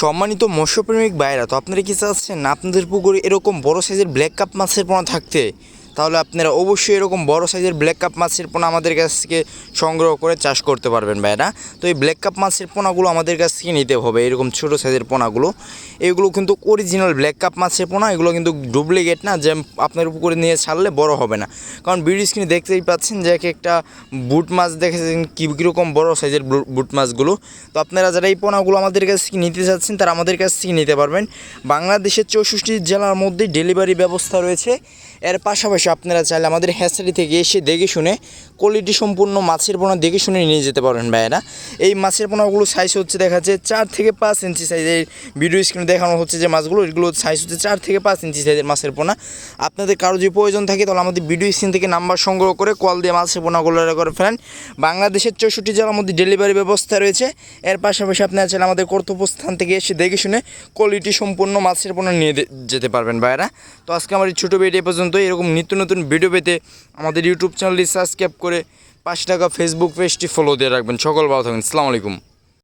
সম্মানিত মৎস্যপ্রেমিক ভাইরা, তো আপনারা কি চাচ্ছেন আপনাদের পুকুরে এরকম বড় সাইজের ব্ল্যাক কাপ মাছের পোনা থাকতে? তাহলে আপনারা অবশ্যই এরকম বড় সাইজের ব্ল্যাক কাপ মাছের পোনা আমাদের কাছ থেকে সংগ্রহ করে চাষ করতে পারবেন ভাইরা। তো এই ব্ল্যাক কাপ মাছের পোনাগুলো আমাদের কাছ থেকে নিতে হবে, এরকম ছোটো সাইজের পোনাগুলো। এগুলো কিন্তু অরিজিনাল ব্ল্যাক কাপ মাছের পোনা, এগুলো কিন্তু ডুপ্লিকেট না যে আপনার পুকুরে নিয়ে ছাড়লে বড় হবে না। কারণ ভিডিও স্ক্রিনে দেখতেই পাচ্ছেন যে একটা বুট মাছ দেখেছেন কীরকম বড় সাইজের বুট মাছগুলো। তো আপনারা যারা এই পোনাগুলো আমাদের কাছ থেকে নিতে চাচ্ছেন তারা আমাদের কাছ থেকে নিতে পারবেন। বাংলাদেশের 64 জেলার মধ্যে ডেলিভারি ব্যবস্থা রয়েছে। এর পাশাপাশি আপনারা চাইলে আমাদের হ্যাচারি থেকে এসে দেখে শুনে কোয়ালিটি সম্পূর্ণ মাছের পোনা দেখে শুনে নিয়ে যেতে পারবেন ভাইয়েরা। এই মাছের পোনাগুলো সাইজ হচ্ছে দেখা যাচ্ছে 4 থেকে 5 ইঞ্চি সাইজের। ভিডিও স্ক্রিনে দেখানো হচ্ছে যে মাছগুলো, এগুলো সাইজ হচ্ছে 4 থেকে 5 ইঞ্চি সাইজের মাছের পোনা। আপনাদের কারো যদি প্রয়োজন থাকে তাহলে আমাদের ভিডিও স্ক্রিন থেকে নাম্বার সংগ্রহ করে কল দিয়ে মাছের পোনাগুলো করে ফেলেন। বাংলাদেশের 64 জেলার মধ্যে ডেলিভারি ব্যবস্থা রয়েছে। এর পাশাপাশি আপনারা চাইলে আমাদের কর্তব্যস্থান থেকে এসে দেখে শুনে কোয়ালিটি সম্পূর্ণ মাছের পোনা নিয়ে যেতে পারবেন ভাইয়েরা। তো আজকে আমার এই ছোটো ভিডিও পর্যন্ত। এরকম নিত্য নতুন ভিডিও পেতে আমাদের ইউটিউব চ্যানেলটি সাবস্ক্রাইব করে 5 টাকা ফেসবুক পেজটি ফলো দিয়ে রাখবেন। সকল ভালো থাকবেন। আসসালামু আলাইকুম।